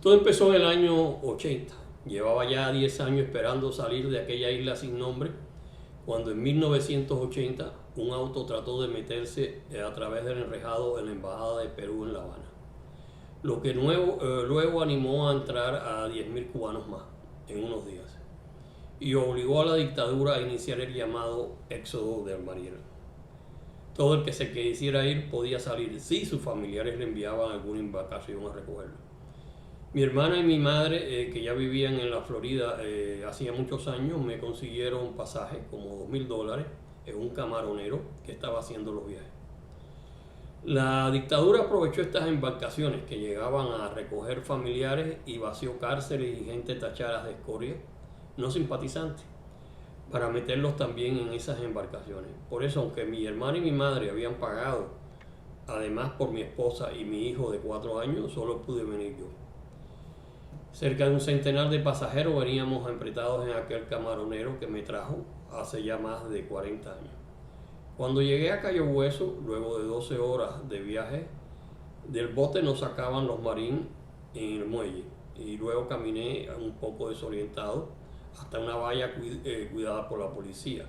Todo empezó en el año 80. Llevaba ya 10 años esperando salir de aquella isla sin nombre, cuando en 1980 un auto trató de meterse a través del enrejado en la Embajada de Perú en La Habana, lo que luego animó a entrar a 10.000 cubanos más en unos días y obligó a la dictadura a iniciar el llamado éxodo del Mariel. Todo el que se quisiera ir podía salir si sus familiares le enviaban alguna embarcación a recogerlo. Mi hermana y mi madre, que ya vivían en la Florida hacía muchos años, me consiguieron un pasaje como $2.000 en un camaronero que estaba haciendo los viajes. La dictadura aprovechó estas embarcaciones que llegaban a recoger familiares y vació cárceles y gente tachadas de escoria, no simpatizantes, para meterlos también en esas embarcaciones. Por eso, aunque mi hermana y mi madre habían pagado, además por mi esposa y mi hijo de 4 años, solo pude venir yo. Cerca de un centenar de pasajeros veníamos apretados en aquel camaronero que me trajo hace ya más de 40 años. Cuando llegué a Cayo Hueso, luego de 12 horas de viaje, del bote nos sacaban los marines en el muelle y luego caminé un poco desorientado hasta una valla cuidada por la policía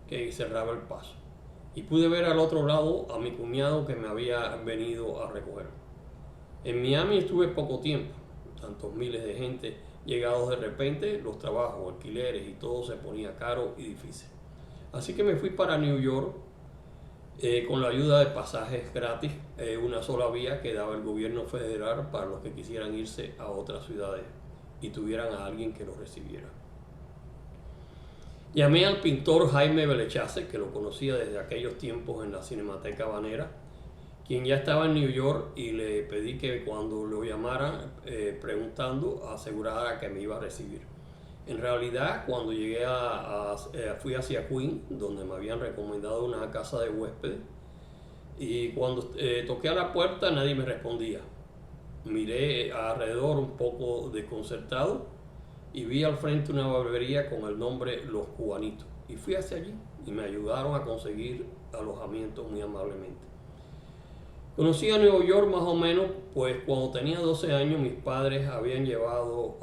que cerraba el paso. Y pude ver al otro lado a mi cuñado que me había venido a recoger. En Miami estuve poco tiempo, tantos miles de gente llegados de repente, los trabajos, alquileres y todo se ponía caro y difícil. Así que me fui para New York con la ayuda de pasajes gratis, una sola vía que daba el gobierno federal para los que quisieran irse a otras ciudades y tuvieran a alguien que los recibiera. Llamé al pintor Jaime Belechaze, que lo conocía desde aquellos tiempos en la Cinemateca Habanera, quien ya estaba en New York, y le pedí que cuando lo llamara preguntando asegurara que me iba a recibir. En realidad, cuando llegué fui hacia Queens, donde me habían recomendado una casa de huéspedes, y cuando toqué a la puerta nadie me respondía. Miré alrededor un poco desconcertado y vi al frente una barbería con el nombre Los Cubanitos, y fui hacia allí y me ayudaron a conseguir alojamiento muy amablemente. Conocí a Nueva York más o menos, pues cuando tenía 12 años mis padres habían llevado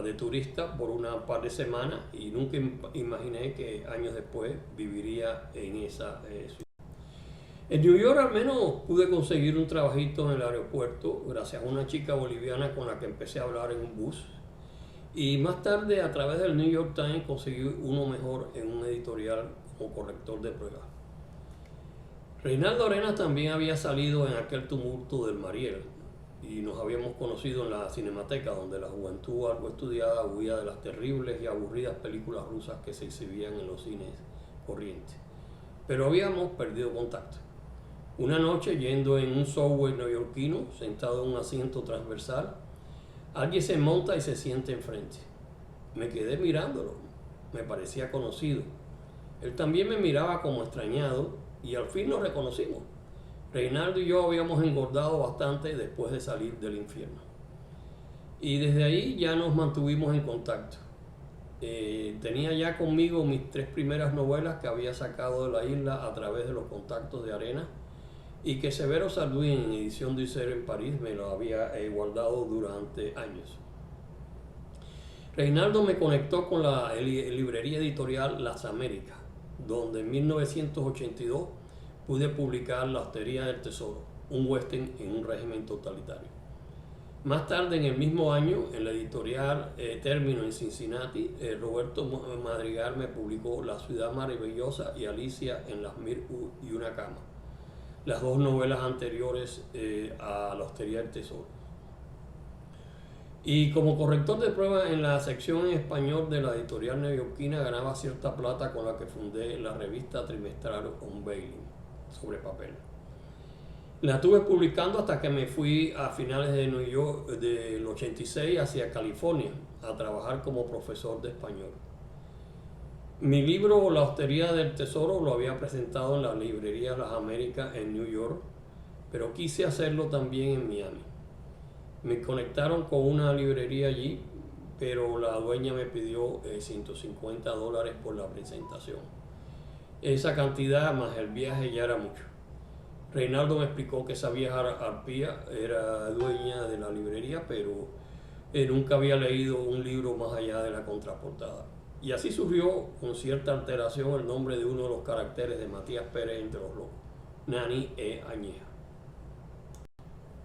de turista por una par de semanas y nunca imaginé que años después viviría en esa ciudad. En New York al menos pude conseguir un trabajito en el aeropuerto gracias a una chica boliviana con la que empecé a hablar en un bus, y más tarde a través del New York Times conseguí uno mejor en un editorial como corrector de pruebas. Reinaldo Arenas también había salido en aquel tumulto del Mariel y nos habíamos conocido en la Cinemateca, donde la juventud algo estudiada huía de las terribles y aburridas películas rusas que se exhibían en los cines corrientes. Pero habíamos perdido contacto. Una noche, yendo en un subway neoyorquino, sentado en un asiento transversal, alguien se monta y se siente enfrente. Me quedé mirándolo, me parecía conocido. Él también me miraba como extrañado y al fin nos reconocimos. Reinaldo y yo habíamos engordado bastante después de salir del infierno. Y desde ahí ya nos mantuvimos en contacto. Tenía ya conmigo mis 3 primeras novelas que había sacado de la isla a través de los contactos de Arenas, y que Severo Sarduin, en edición Dussert en París, me lo había guardado durante años. Reinaldo me conectó con la librería editorial Las Américas, donde en 1982 pude publicar La Hostería del Tesoro, un western en un régimen totalitario. Más tarde, en el mismo año, en la editorial Término en Cincinnati, Roberto Madrigal me publicó La Ciudad Maravillosa y Alicia en las 1001 camas, las 2 novelas anteriores a La Hostería del Tesoro. Y como corrector de pruebas en la sección en español de la editorial neoyorquina ganaba cierta plata con la que fundé la revista trimestral Unveiling, sobre papel. La estuve publicando hasta que me fui a finales de New York, del 86 hacia California a trabajar como profesor de español. Mi libro La Hostería del Tesoro lo había presentado en la librería Las Américas en New York, pero quise hacerlo también en Miami. Me conectaron con una librería allí, pero la dueña me pidió $150 por la presentación. Esa cantidad más el viaje ya era mucho. Reinaldo me explicó que esa vieja arpía era dueña de la librería, pero nunca había leído un libro más allá de la contraportada. Y así surgió con cierta alteración el nombre de uno de los caracteres de Matías Pérez entre los locos, Nani E. Añeja.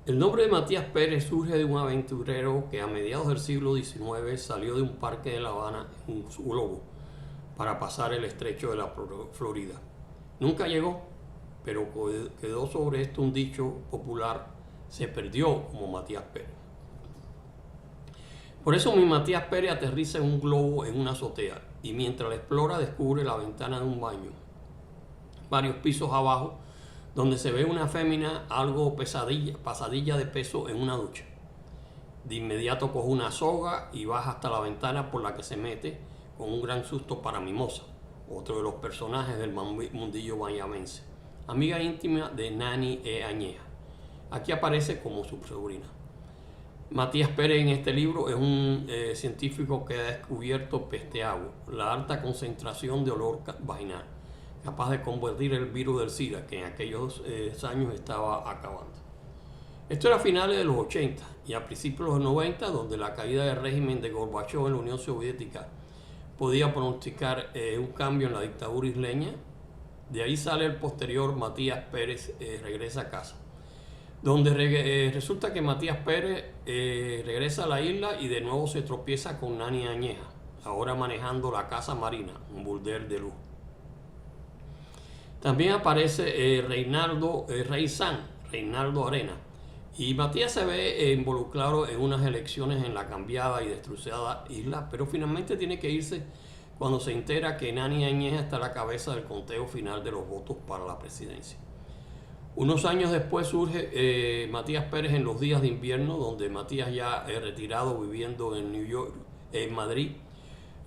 El nombre de Matías Pérez surge de un aventurero que a mediados del siglo XIX salió de un parque de La Habana en su globo para pasar el estrecho de la Florida. Nunca llegó, pero quedó sobre esto un dicho popular: se perdió como Matías Pérez. Por eso mi Matías Pérez aterriza en un globo en una azotea y mientras la explora descubre la ventana de un baño, varios pisos abajo, donde se ve una fémina algo pasadilla de peso en una ducha. De inmediato coge una soga y baja hasta la ventana por la que se mete, con un gran susto para Mimosa, otro de los personajes del mundillo bayamense, amiga íntima de Nani E. Añeja. Aquí aparece como su sobrina. Matías Pérez en este libro es un científico que ha descubierto peste agua, la alta concentración de olor vaginal, capaz de convertir el virus del SIDA, que en aquellos años estaba acabando. Esto era a finales de los 80 y a principios de los 90, donde la caída del régimen de Gorbachov en la Unión Soviética podía pronosticar un cambio en la dictadura isleña. De ahí sale el posterior Matías Pérez regresa a casa, donde resulta que Matías Pérez regresa a la isla y de nuevo se tropieza con Nani Añeja, ahora manejando la Casa Marina, un burdel de lujo. También aparece Reinaldo Reinaldo Arena, y Matías se ve involucrado en unas elecciones en la cambiada y destruida isla, pero finalmente tiene que irse cuando se entera que Nani Añeja está a la cabeza del conteo final de los votos para la presidencia. Unos años después surge Matías Pérez en los días de invierno, donde Matías, ya retirado viviendo en Madrid,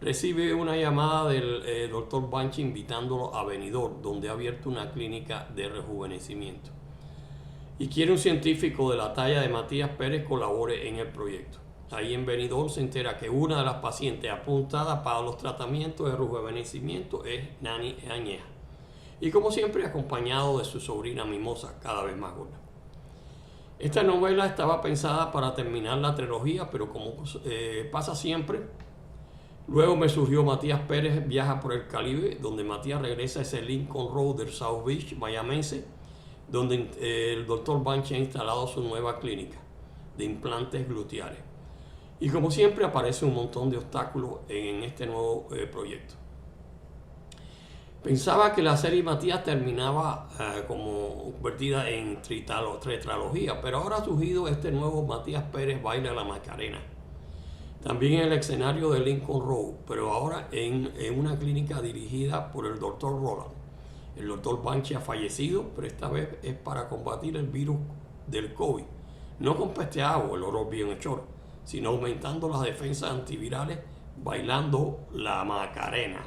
recibe una llamada del doctor Banchi invitándolo a Benidorm, donde ha abierto una clínica de rejuvenecimiento. Y quiere un científico de la talla de Matías Pérez colabore en el proyecto. Ahí en Benidorm se entera que una de las pacientes apuntadas para los tratamientos de rejuvenecimiento es Nani Añeja. Y como siempre acompañado de su sobrina Mimosa, cada vez más gorda. Esta novela estaba pensada para terminar la trilogía, pero como pasa siempre, luego me surgió Matías Pérez viaja por el Caribe, donde Matías regresa a ese Lincoln Road del South Beach, bayamense, donde el doctor Banchi ha instalado su nueva clínica de implantes gluteares. Y como siempre aparece un montón de obstáculos en este nuevo proyecto. Pensaba que la serie Matías terminaba como convertida en tetralogía, pero ahora ha surgido este nuevo Matías Pérez baila la Macarena. También en el escenario de Lincoln Road, pero ahora en una clínica dirigida por el doctor Roland. El doctor Banchi ha fallecido, pero esta vez es para combatir el virus del COVID, no con peste agua, el olor bienhechor, sino aumentando las defensas antivirales bailando la Macarena.